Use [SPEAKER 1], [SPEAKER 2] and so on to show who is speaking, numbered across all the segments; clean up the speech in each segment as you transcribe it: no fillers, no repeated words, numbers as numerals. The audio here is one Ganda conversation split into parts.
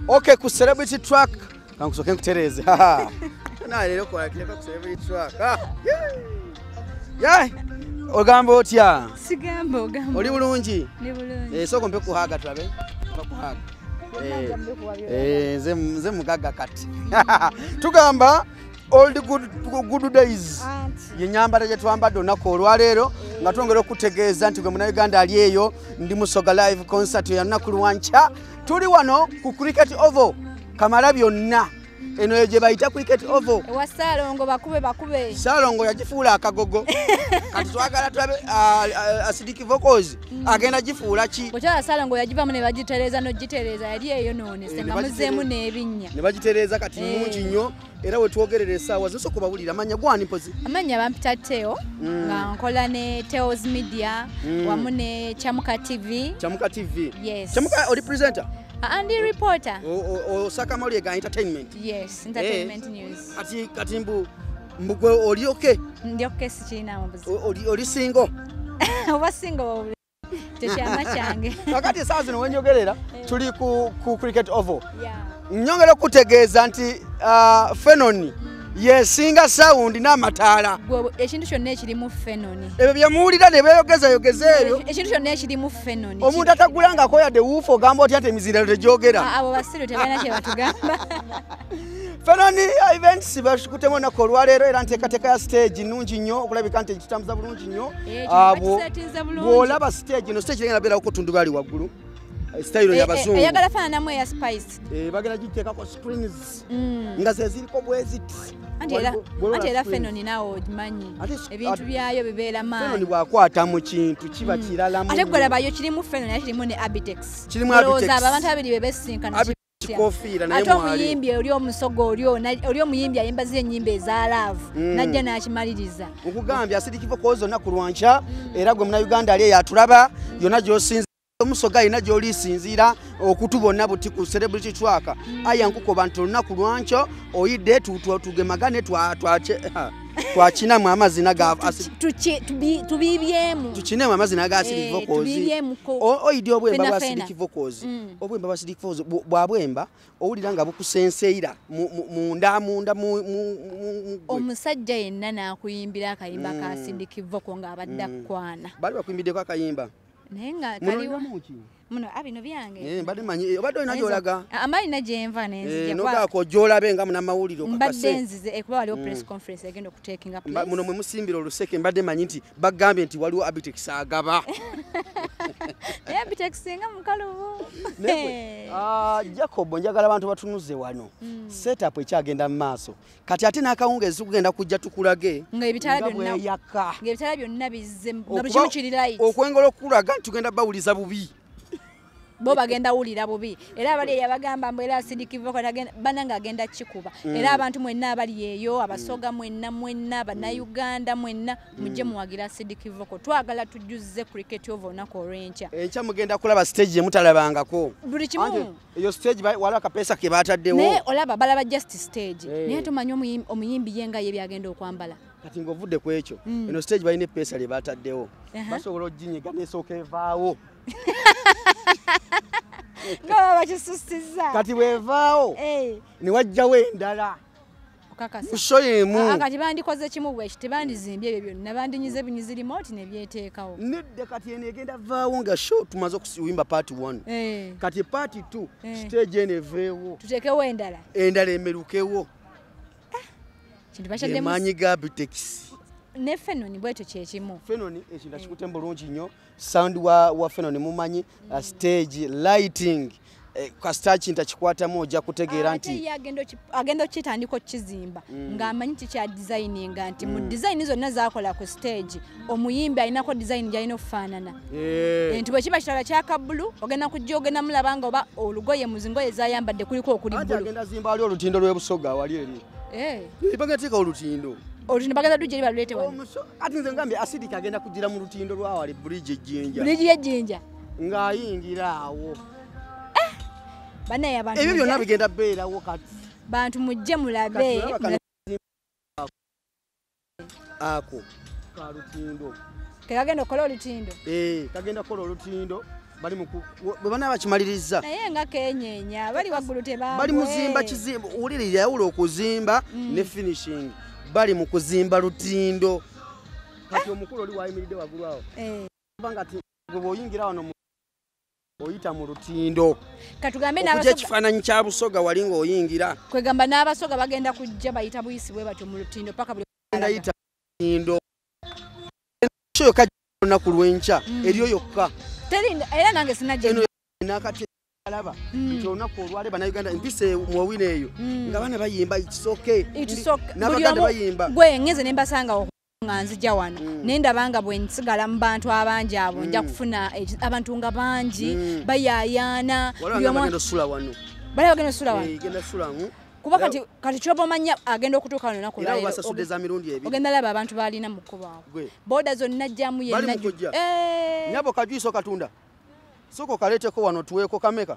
[SPEAKER 1] Okay, ku celebrity track. Kankusoke nkutereze. Na lero kwa kileka ku celebrity track. Yeah. Ogamba otya?
[SPEAKER 2] Sigamba ogamba.
[SPEAKER 1] Oli bulungi?
[SPEAKER 2] Ni bulungi.
[SPEAKER 1] Soko mpe kuhaga tulabe. Kuhaga. Nze mugaga kati. Tugamba old good days. Ye nyambala gye twambadde onako olwaleero nga twongera okutegeeza nti gwe muna Uganda ali eyo ndi Musoga live concert ya nnaku Lwanca. Tuli wano ku Cricket Oval Kamala byonna. Eno yeje bayita Cricket Oval.
[SPEAKER 2] Ewa Salongo bakube.
[SPEAKER 1] Salongo yagifuula akagogo. Kati twagala tulabe Acidic Vocals agenda gifuula ki?
[SPEAKER 2] Bw'okyala Salongo yagivamu ne bagitereza n'ogitereza yali eyo none senga muzeemu n'ebinnya.
[SPEAKER 1] Ne bagitereza kati mungi nnyo era we twogerera essaawa zose kubawulira amanya gwani mpozi.
[SPEAKER 2] Amanya bampita Teo nga nkola ne Teo's Media wamu ne Chamuka TV.
[SPEAKER 1] Chamuka TV.
[SPEAKER 2] Yes.
[SPEAKER 1] Chamuka oli presenter?
[SPEAKER 2] Andi reporter.
[SPEAKER 1] Osaka Mauli ga entertainment.
[SPEAKER 2] Yes, entertainment news.
[SPEAKER 1] Kati mbugwe oli okay?
[SPEAKER 2] Ndi okay sichina mubuzi.
[SPEAKER 1] Oli single?
[SPEAKER 2] Oba single tekyama kyange.
[SPEAKER 1] Wakati saa zino wenyogerera tuli ku Cricket Oval.
[SPEAKER 2] Yeah.
[SPEAKER 1] Nyongera kutegeeza nti Fenoni yesinga sound n'amataala.
[SPEAKER 2] Ekintu kyonna ekirimu Fenoni.
[SPEAKER 1] Ebyo bye muwulira ne beeyogeza ebyo.
[SPEAKER 2] Ekintu kyonna ekirimu Fenoni.
[SPEAKER 1] Omuntu atagulanga akoyadde wuufu ogamba otya ate emizira tegyogera.
[SPEAKER 2] Abo basiru tebalina kye batugamba.
[SPEAKER 1] Fenoni events bashikutemo nako olwaleero era nteekateeka ya stage nnungi nnyo okulabika nti kitambuza bulungi nnyo. Bw'olaba stage no stage ngenda beera okutundubali waggulu. Style ya bazungu.
[SPEAKER 2] Eyagala faananamu eya Spice.
[SPEAKER 1] Bagenda giteekako screens. Nga ze ziriko bweziti.
[SPEAKER 2] Anti era Fenoni naawe ogimanyi. Ebintu byayo bibeera maanyi.
[SPEAKER 1] Fenoni bw'akwata mu kintu kiba kiralamu.
[SPEAKER 2] Ate gwe labayo kirimu Fenoni era kirimu ne Abitex.
[SPEAKER 1] Kirimu Abitex.
[SPEAKER 2] Abantu abiri bebesinkana.
[SPEAKER 1] Kofiira naye
[SPEAKER 2] mwali. Ate omuyimbi oli omusogo oli omuyimbi ayimba zile ennyimba eza love. Najja n'akimaliriza. Okugambya
[SPEAKER 1] Acidic Vocals nnaku Lwanca era gwe muna Uganda ali yatulaba yonna gy'osinza. Musoga ina gy'oli sinzira okutubona buti ku celebrity track aya nkuko bantu lunaku Lwanca oyidde tugemagane twakinamu amazina ga
[SPEAKER 2] tubibyemu
[SPEAKER 1] tukinemu amazina ga Acidic Vocals oyidde obwemba bwa Acidic Vocals obwemba bwa Acidic Vocals bwabwemba owulira nga bukusenseira munda
[SPEAKER 2] omusajja yenna n'akuyimbira akayimba ka Acidic Vocals ng'abadde akwana
[SPEAKER 1] bali bakuyimbiddeko akayimba
[SPEAKER 2] nenga kaliwa muno abino byange
[SPEAKER 1] mbadde manyi obadde olina gy'olaga
[SPEAKER 2] amali na gyenva nenzija kwa
[SPEAKER 1] nogako gy'olabe nga munamawulire
[SPEAKER 2] okakase mbadde nzize ekuba waliwo press conference egenda okutekinga place
[SPEAKER 1] muno mwe musimbira oluseke mbadde manyi nti bagambye nti waliwo Abitex agaba
[SPEAKER 2] Abitex nga mukalubu
[SPEAKER 1] Jacob njagala abantu batunuze wano setup ekyagenda mu maaso kati ate n'akawungezi kugenda kujja tukulage
[SPEAKER 2] nga ebitala byonna bizze nga bukimu kiri right
[SPEAKER 1] okwengola okulaga nti tugenda bawuliza bubi
[SPEAKER 2] bo bagenda wulira bubi era abali yabagamba mbwera Acidic Vocals bananga agenda kikuba era abantu mwenna abali yeyo abasoga mwenna bannayuganda mwenna mujje muwagira Acidic Vocals twagala tujuzze Cricket Oval nako Lwanca
[SPEAKER 1] enkya mugenda kulaba stage ye mutalabangako
[SPEAKER 2] buli kimu
[SPEAKER 1] eyo stage wala akapesa ke bataddewo
[SPEAKER 2] ne olaba balaba just stage naye tumanyi omuyimbi yenga ye byagenda okwambala
[SPEAKER 1] kati ng'ovudde ku ekyo eno stage balina epesa lye bataddewo basobola oginyiga n'esooka evaawo
[SPEAKER 2] ngaba bakisusiza
[SPEAKER 1] kati bwevaawo ne wajjawo endala
[SPEAKER 2] kati bandikoze kimu bwe tebandizimbye ebyo byonna bandinyize binyizi remote ne byeteekawo
[SPEAKER 1] nedde kati eno egenda vaawo nga show tumaze okuwimba part 1 kati part 2 stage eno eveewo
[SPEAKER 2] tuteekewo endala
[SPEAKER 1] emerukewo emanyi ga Abitex
[SPEAKER 2] ne Fenoni bweto kyekimu
[SPEAKER 1] Fenoni ekintu kikute bulungi nnyo sound wa Fenoni mumanyi stage lighting kastage ntakikwatamu ojja kutegeera nti
[SPEAKER 2] agenda okitandika okizimba ng'amanyi kikya designinga nti mu design zonna zakola ku stage omuyimbi alinako design gyalina okufaanana nti bwe kiba kitala kyaka bbulu ogenda kujja ogenda mulaba nga oba olugoye muzingoye zayambadde kuliko okuli bbulu
[SPEAKER 1] agenda zimba ali olutindo lw'ebusoga wali eri bagateeka olutindo
[SPEAKER 2] bagenda tujja balulete wano
[SPEAKER 1] ati nze ngambye Acidic agenda kugira mu lutindo lwawali bridge
[SPEAKER 2] ejjinja
[SPEAKER 1] ng'ayingira awo
[SPEAKER 2] banaye abantu
[SPEAKER 1] ebyo byonna bigenda beerawo kati
[SPEAKER 2] bantu mujje mulabe
[SPEAKER 1] ako ka lutindo
[SPEAKER 2] kagenda okukola olutindo
[SPEAKER 1] kagenda kukola olutindo bali bana bakimaliriza
[SPEAKER 2] naye nga kenyenya bali waggulu tebagwe
[SPEAKER 1] bali muzimba kizimba ulirira yawulo okuzimba ne finishing bali mu kuzimba lutindo kati omukulu oli wayimiridde waggulu awo kubanga ati gwe boyingira wano oyita mu lutindo
[SPEAKER 2] katugambe
[SPEAKER 1] n'abasoga ekifaananyi kya busoga wali ng'oyingira
[SPEAKER 2] kwegamba n'abasoga bagenda kujja bayita buyisi bwe batyo mu lutindo paka buli
[SPEAKER 1] ndayita lutindo kyo kajja olunaku lw'enkya eriyo yokka
[SPEAKER 2] era nange sinajja
[SPEAKER 1] nakati alaba nti olunaku olwale bannayuganda mpise muwine eyo nga bana bayimba ikisoke n'abaganda bayimba
[SPEAKER 2] gwe ngeze ne mbasanga nga nzija wano nendabanga bwe nsigala mu bantu abangi abo nja kufuna abantu nga bangi bayayaana
[SPEAKER 1] bagenda osula wano genda sulamu
[SPEAKER 2] kuba kati kyoba omanya agenda okutuuka wano naku
[SPEAKER 1] era obasasudde za mirundi ebiri
[SPEAKER 2] ogenda laba abantu balina mu kkubo awo booda zonna jjamu yenna
[SPEAKER 1] nyabo kajwiso katunda soko kaleeteko wano tuweeko kameka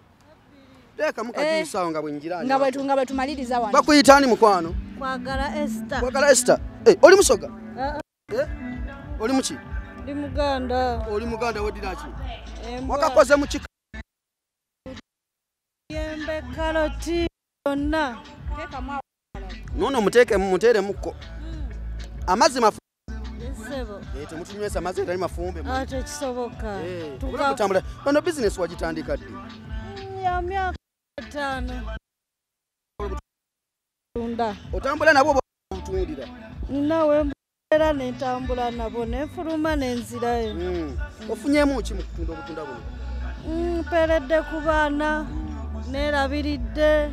[SPEAKER 1] teeka mukajwiso awo nga bwenjirani
[SPEAKER 2] nga bwe tumaliriza wano
[SPEAKER 1] bakuyitaani mukwano kwagala Esther oli musoga oli muki oli muganda wediraki wakakoze mukika
[SPEAKER 3] yembe karoti yonna
[SPEAKER 1] nono muteere mukko amazzi
[SPEAKER 3] sebo
[SPEAKER 1] temutunywesa amazzi gatali mafumbe
[SPEAKER 3] ate kisoboka
[SPEAKER 1] tukatambula bano bizinesi wagitandika ddi
[SPEAKER 3] ya myaka 5 tunda
[SPEAKER 1] otambula nabo otundira
[SPEAKER 3] nawe era netambula nabo nefuluma nenzirayo
[SPEAKER 1] ofunyemu ki mu kutunda obutunda buno
[SPEAKER 3] mperedde ku baana nerabiridde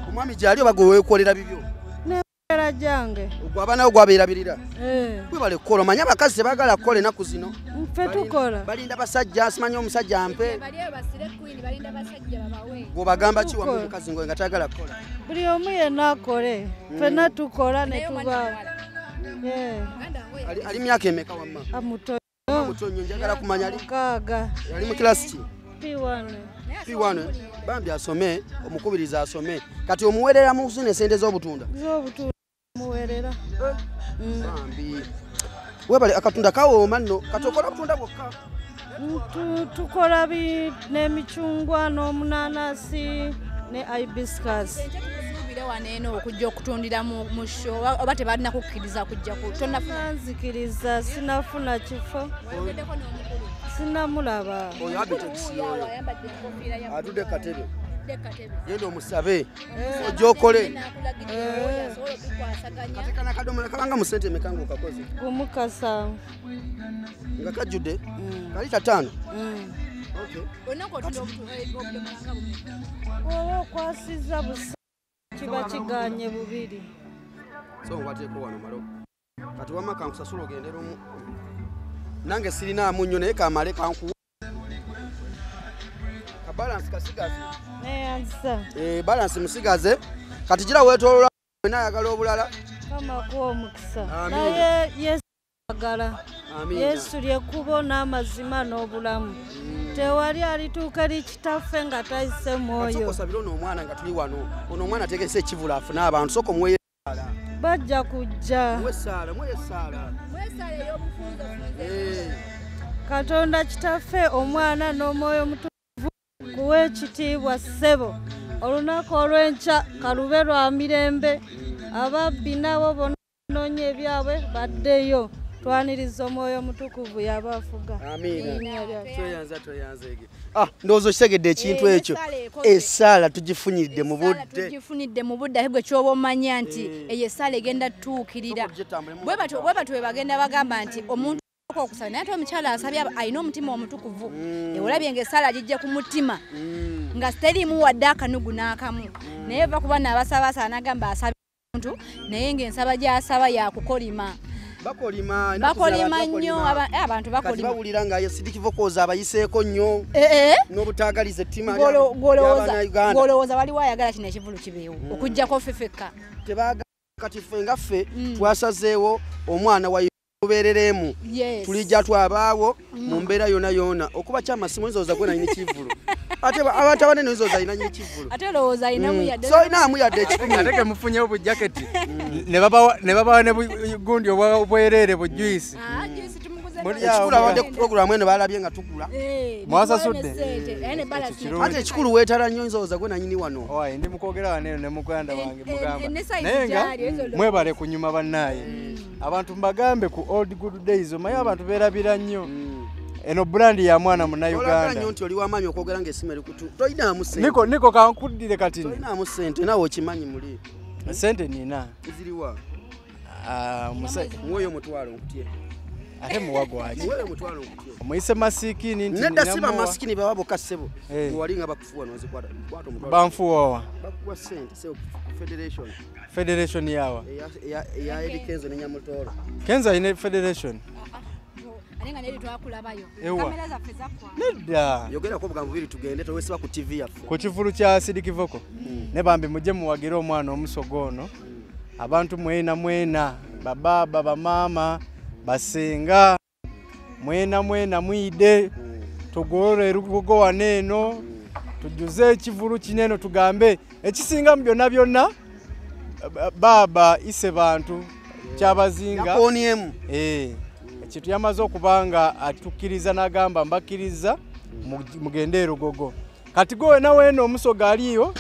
[SPEAKER 1] omwami gyali oba gwe weekolera bibyo
[SPEAKER 3] neera jange
[SPEAKER 1] ogwo abaanawo gwabeerabirira gwe bale kukola omanye abakazi tebaagala kukola ennaku zino
[SPEAKER 3] ffe tukola
[SPEAKER 1] balinda basajja simanyi omusajja mpe gw'obagamba ki wamu omukazi ngowe nga tayagala kukola
[SPEAKER 3] buli omu yenna akole ffenna tukola ne tubaawo
[SPEAKER 1] ali myaka emeka wamma mutonyo njagala kumanya ali mu kilasi ki P1 bambi asome omukubiriza asome kati omuwerera mu kusuna esente z'obutunda
[SPEAKER 3] muwerera
[SPEAKER 1] bambi webale akatunda kawooma nno kati okola obutunda bwokka
[SPEAKER 3] tukola n'emicungwa n'omunanasi ne hibiscus
[SPEAKER 2] waneeno okujja okutundira mu sho oba tebalina kukkiriza kujja
[SPEAKER 3] nzikiriza sinafuna kifo sinamulaba
[SPEAKER 1] oyo abiteksi oyo atudde katebe genda omusabe ojja okole katekana kadomola kabanga mu sente emeka ng'okakoze
[SPEAKER 3] kumukasa
[SPEAKER 1] nga kajjudde kalita 5
[SPEAKER 3] oba okwasiza busa kiba kiganye bubiri
[SPEAKER 1] so ngwateeko wano malo kati wamma kankusasula ogendera omu nange sirinaamu nnyo naye kamale kankuwa kabalansi kasigaze
[SPEAKER 3] neyanza
[SPEAKER 1] balansi musigaze kati gira weetoolola nayagala obulala
[SPEAKER 3] kamakuwa omukisa naye yesu agala yesu lyekkubo n'amazima n'obulamu tewali alituuka likitaffe nga tayise mwoyo
[SPEAKER 1] osabira ono omwana nga tuli wano ono omwana ategese ekivulu afune abantu soko muweye esaala
[SPEAKER 3] bajja kujja
[SPEAKER 1] muwe esaala
[SPEAKER 3] katonda kitaffe omwana n'omwoyo omutukuvu kuwa ekitiibwa ssebo olunaku olw'enkya kalube lwa mirembe ababbi nabo bonoonya ebyabwe baddeyo twaniriza omwoyo omutukuvu yabafuga
[SPEAKER 1] tweyanza ege ndowooza okitegedde ekintu ekyo esaala tugifunidde mu budde
[SPEAKER 2] aye gwe kyoba omanya nti eyo esaala egenda tutuukirira bwe batyo bwe bagenda bagamba nti omuntu okusaba naye ate omukyala asabye alina omutima omutukuvu olabye ngaesaala agijja ku mutima nga teriimu wadde akanugu n'akamu naye eva kuba naabasaba asaala nagamba asabye omuntu naye ng'ensaba gy'asaba yakukolima bakolima nnyo abantu bakolima
[SPEAKER 1] bawulira nga Sidikivu koza abayiseeko nnyo n'obutaagaliza ettima
[SPEAKER 2] gw'olowooza waliwo ayagala kino ekivulu kibeewo okuggyako ffeffekka
[SPEAKER 1] tebaagala kati ffe nga ffe twasazeewo omwana wa tubeereremu tulijja twabaawo mu mbeera yona yona okuba kyamasimu nzooza gwe nalina ekivulu ate abantu abanene nzooza alina nnyo ekivulu
[SPEAKER 2] ate olowooza alinamu yadde
[SPEAKER 1] so alinamu yadde ekikumi
[SPEAKER 4] ate ke mufunyewo bujaketi ne babawa ne bugundi obwereere bujuyisi
[SPEAKER 1] ekikulu abadde ku program eno balabye nga tukula
[SPEAKER 4] mwasasudde
[SPEAKER 1] ate ekikulu weetala nnyo nzooza gwe nanyini wano
[SPEAKER 4] owaye ndi mukwogera waneeno ne muganda wange mugamba naye nga mwebale kunyuma bannaaye abantu mbagambe ku old good days omanyi abantu beerabira nnyo eno brandi ya mwana munnauganda
[SPEAKER 1] nnyo nti oli wamaanyi okwogera ngaessimu eri kutu tolinaamu sente
[SPEAKER 4] niko kankuddire kati
[SPEAKER 1] tolinaamu sente naawe okimanyi muli
[SPEAKER 4] sente nina
[SPEAKER 1] ziriwa mwoyo mutwalo nkutye
[SPEAKER 4] ate muwago waki
[SPEAKER 1] mwoyo mutwalo nkutye
[SPEAKER 4] omuyise masikini nti
[SPEAKER 1] nedda si bamasikini baba bokka ssebo wali nga bakufuwa nozikwata omutwalo
[SPEAKER 4] banfuwawa
[SPEAKER 1] bakuwa sente sebo
[SPEAKER 4] federation yawa
[SPEAKER 1] eya eri kenzo ne nyamutoolo
[SPEAKER 4] kenzo ine federation
[SPEAKER 2] alenga neri twakulabayo
[SPEAKER 4] Ewa.
[SPEAKER 2] kamera zaffe zakwa
[SPEAKER 4] nedda
[SPEAKER 1] yogerako obugambo bubiri tugende towesiba ku tv yaffe
[SPEAKER 4] ku kivulu kya sidikivoko ne bambi mujje muwagire omwana omusogo ono abantu mwena bababa bamaama basenga mwena mwide tugolole erugogo waneeno tujuze ekivulu kineno tugambe ekisinga mu byonna baba ise bantu kyabazinga
[SPEAKER 1] yakoniemu
[SPEAKER 4] ekintu yamaze okubanga atukkiriza n'agamba mbakkiriza mugende erugogo kati gwe naweeno omusoga aliyo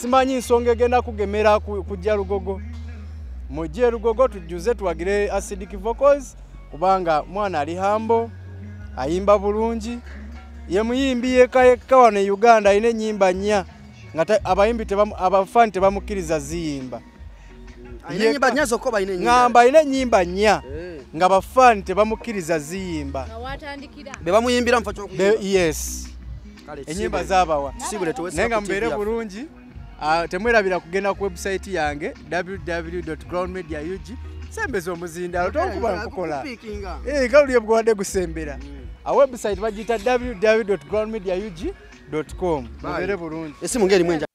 [SPEAKER 4] simanyi nsonga egenda kugemera kujja lugogo mujje lugogo tujuze tuwagire acidic vocals kubanga mwana ali hambo ayimba bulungi ye muyimbi yekka wano e Uganda ayina ennyimba nnya nga abayimbi abafani tebamukkiriza ziyimba ngamba ayina ennyimba nnya nga bafani tebamukkiriza ziyimba
[SPEAKER 1] be bamuyimbira mufa kyokuyimba
[SPEAKER 4] yes ennyimba zabawa naye nga mubeere bulungi temwerabira kugenda ku website yange www.groundmediaug sembeza omuzindalo tokuba nkukola kalulye bwewadde gusembera a website bagiyita www.groundmediaug.com mubeere bulungi
[SPEAKER 1] esimu ngeri mwenja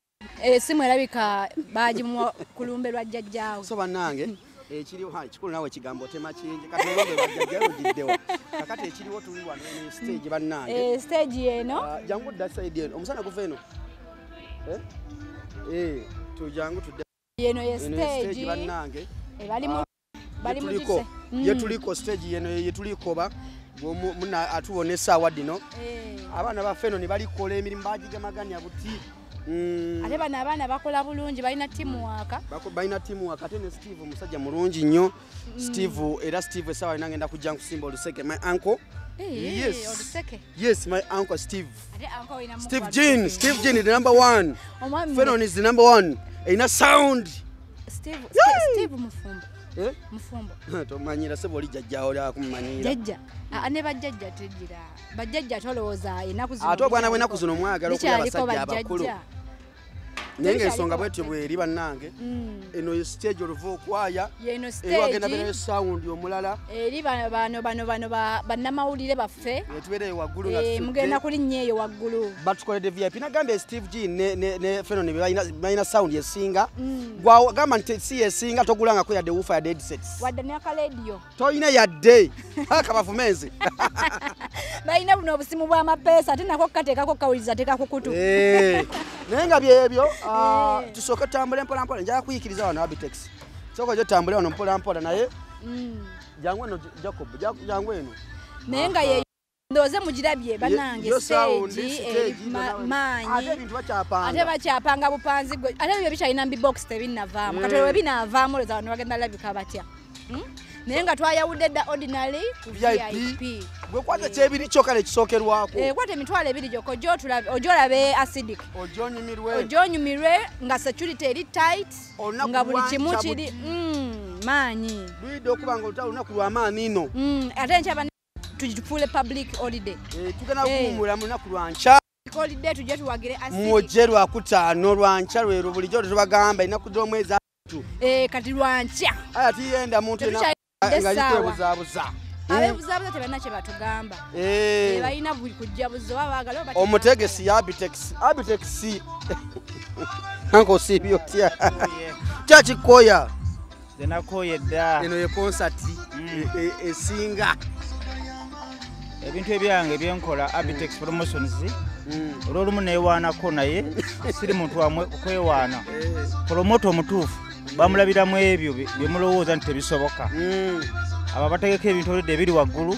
[SPEAKER 2] esimu erabika bagimuwa ku lumbe lwa jjajjaawe
[SPEAKER 1] so bannange ekiriwo kikulu naawe ekigambo tema kingi kati olumbe lwa jjajjaawe lugiddewa kakati ekiriwo tuli wano eno stage bannange
[SPEAKER 2] stage eno
[SPEAKER 1] jangu dda side eno omusana guva eno tujangu tudde
[SPEAKER 2] yeno ye stage
[SPEAKER 1] bannange
[SPEAKER 2] bali mu
[SPEAKER 1] yetuliko stage yeno yetulikoba muna atuwona essaawa dino abaana baffe eno ne balikola emirimu bagigemaganya buti
[SPEAKER 2] ate bano abaana bakola bulungi balina teamwork
[SPEAKER 1] ate ne Steve musajja mulungi nnyo Steve era Steve essaawa lina ngenda kujja nkusimba oluseke my uncle yes my uncle Steve Jean the number one Fenon is the number one ina sound
[SPEAKER 2] Steve mufumbo
[SPEAKER 1] tomanyira sebo oli jjajjaawo lya kumanyira
[SPEAKER 2] jjajja ne bajjajja tejira bajjajja tolowooza enaku zino
[SPEAKER 1] ate obwana bw'enaku zino mwagala okulya abasajja abakulu naye ng'ensonga bwetyo bweri bannange eno ye stage oluva okwaya ewagenda beerayo sawundi omulala
[SPEAKER 2] eri bano bannamawulire baffe
[SPEAKER 1] etubeereyo waggulu
[SPEAKER 2] mugenda kulinnya eyo waggulu
[SPEAKER 1] batukoledde vip nagambye Steve G ne Fenon balina sawundi esinga gwagamba nti si yesinga togulangako yadde wufa ya headsets
[SPEAKER 2] wadde n'akaleediyo
[SPEAKER 1] toyina yadde akabavumenzi
[SPEAKER 2] balina buno obusimu bw'amapeesa ate nako kateekako kawuliza tekakukutu
[SPEAKER 1] naye nga byebyo tusooke tutambule mpolampola njala kuyikiriza wano Abitex sooka jo tutambule wano mpolampola naye jangu eno Jacob jangu eno
[SPEAKER 2] naye nga ye ndooze mugirabye bannange stage maanyi ate bakyapanga bupanzi gwe ate ebyo bikyalina mbibox tebinnavaamu kati we binaavaamu olowooza wano bagenda labika batya naye nga twayawudde dda ordinary ku VIP
[SPEAKER 1] gwe kwata kyebiri kyokka nekisookerwako
[SPEAKER 2] kwata emitwalo ebiri gyokka ojolabe acidic onyumirwe nga security eri tight nga buli kimu kiri maanyi
[SPEAKER 1] lwidde okuba nga olutalo lunaku lwamaani ino
[SPEAKER 2] ate nkyaba tufuule public holiday
[SPEAKER 1] tugenda kuwumula mu lunaku lwanca
[SPEAKER 2] holiday tujje tuwagire
[SPEAKER 1] mujje lwakutaano lwanca lwero bulijjo tetubagamba ennaku z'omwezi
[SPEAKER 2] kati lwanca
[SPEAKER 1] ati yenda muntu nga likwebuzaabuza
[SPEAKER 2] abeebuzaabuza tebalina kye batugamba balina buli kujja buzo babaagala
[SPEAKER 1] omutegesi ya Abitex anko osiibye otya kyakikoya
[SPEAKER 5] zenakoye dda
[SPEAKER 1] eno ye konsati esinga
[SPEAKER 5] ebintu ebyange byenkola Abitex Promotions olwolumu neewaanako naye siri muntu wamwe okwewaana promoto omutuufu bamulabiramu ebyo byemulowooza nti tebisoboka aba bategeka ebintu olidde ebiri waggulu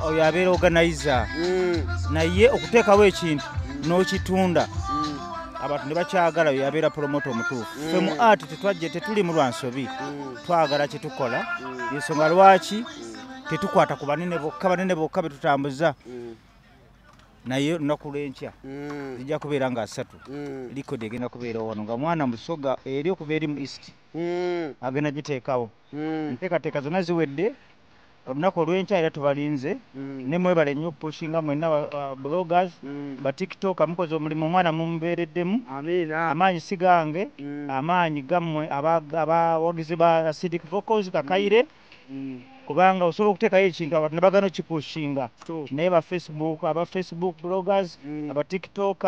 [SPEAKER 5] oyo abeera organizer naye okuteekawo ekintu n'okitunda abantu ne bakyagala oyo abeera promoter omutuufu ffe mu art tetuli mu lwansobi twagala kyetukola ensonga lwaki tetukwata ku banene bokka betutambuza naye olunaku lw'enkya zijja kubeera nga 3 likodi egenda kubeera wano nga mwana Musoga eri okuva eri mu east agenda giteekawo enteekateeka zonna ziwedde olunaku olw'enkya era tubalinze ne mwebale nnyo pushinga mwenna bloggers ba tiktok mukoze omulimu omwana mumubeereddemu amaanyi si gange amaanyi gammwe abawagizi ba acidic vocals Kakaire kubanga osobola okuteekayo ekintu abantu ne bagana okipushinga naye aba Facebook bloggers aba tiktok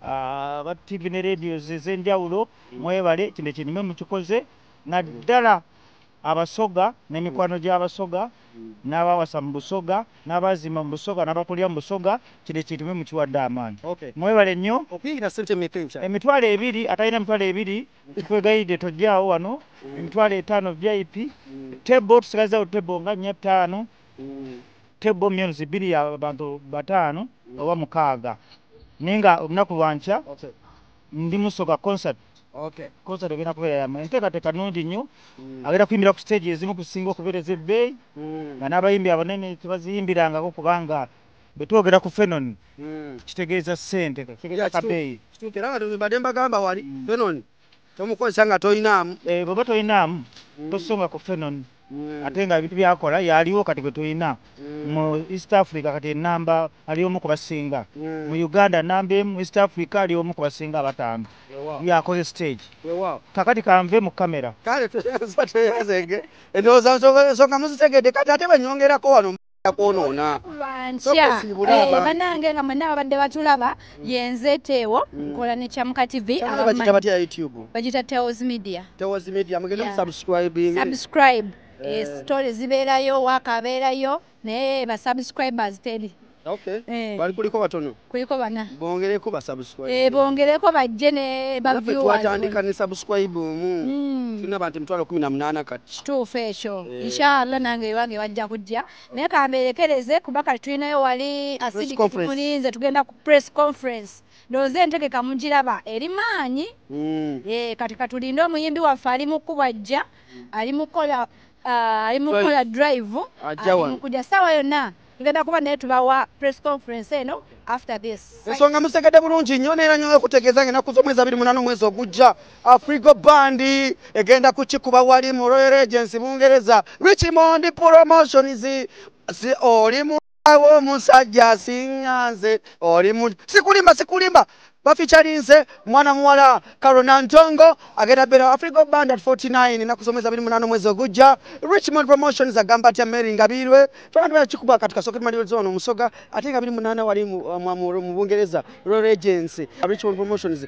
[SPEAKER 5] aba TV ne radios ez'enjawulo mwebale kino ekintu mukikoze naddala abasoga n'emikwano gy'abasoga n'abawasa mu Busoga n'abazima mu Busoga n'abakulira mu Busoga kino ekintu mukiwadde amaanyi mwebale nnyo emitwalo 2 atalina emitwalo 2 twegayidde tojjaawo wano emitwalo 5 VIP table tusigazawo table nga 5 table millions 2 abantu 5 oba 6 ninga olunaku lwankya ndi Musoga concert concert egenda kubeera enteekateeka nnungi nnyo agenda kuyimbira ku stage ezimu kusinga okubeereza ebbeeyi nga n'abayimbi abanene tebaziyimbirangako kubanga betwogera ku Fenon kitegeeza ssente kabeeyi
[SPEAKER 1] era nga tubadde mbagamba wali Fenon tomukozesa nga toyinaamu
[SPEAKER 5] bw'oba toyinaamu tosonga ku Fenon ate nga ebintu byakola yaliwo kati gwe tulina mu East Africa kati enamba ali omu ku basinga mu Uganda namba emu East Africa ali omu ku basinga 5 yakoze stage kakati kanve mu kamera
[SPEAKER 1] kale tuyazenge endowooza nsonga muzitegedde kati ate banyongerako wano kwonoona
[SPEAKER 2] banange nga mwenna babadde batulaba yenze Teewo nkola ne Kyamuka TV
[SPEAKER 1] bagita batya YouTube
[SPEAKER 2] bagita Teewo's Media
[SPEAKER 1] mugende
[SPEAKER 2] subscribe stories zibeerayo wakabeerayo naye ba subscribers teri
[SPEAKER 1] bali kuliko batono
[SPEAKER 2] kuliko bana
[SPEAKER 1] bongereko ba subscribe
[SPEAKER 2] bongereko bajje ne ba viewers
[SPEAKER 1] twatandika ne subscribe tuna abantu 18 kati
[SPEAKER 2] kituufu ekyo inshallah nange wange wajja kujja naye kamberekereze kuba kati tulinayo wali acidic mulinze tugenda ku press conference ndoze entegeka mugiraba eri maanyi kati katulinde omuyimbi waffe ali mukubajja ali mukola drive kujja sawa yonna tugenda kuba naye tubawa press conference eno after this
[SPEAKER 1] ensonga musekedde bulungi nnyo neera nnyo okutegeeza ng'ennaku z'omwezi 28 mwezi ogujja Afrigo Band egenda kukikuba wali mu Royal Agency Bungereza Richmond Promotions oli muawo omusajja asinganze oli sikulimba bafeaturinze mwana muwala Carona Ntongo agenda bera Afrigo Band at 49 ennaku z'omwezi 28 mwezi ogujja Richmond Promotions agamba atya Mary Ngabirwe twandibera kikuba katika socket mali zone Musoga ate nga 28 wali mu Bungereza Royal Agency Richmond Promotions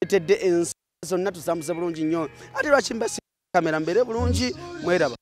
[SPEAKER 1] etedde ensi zonna tusambuze bulungi nnyo ate lwaki mbasi kamera mbere bulungi mweraba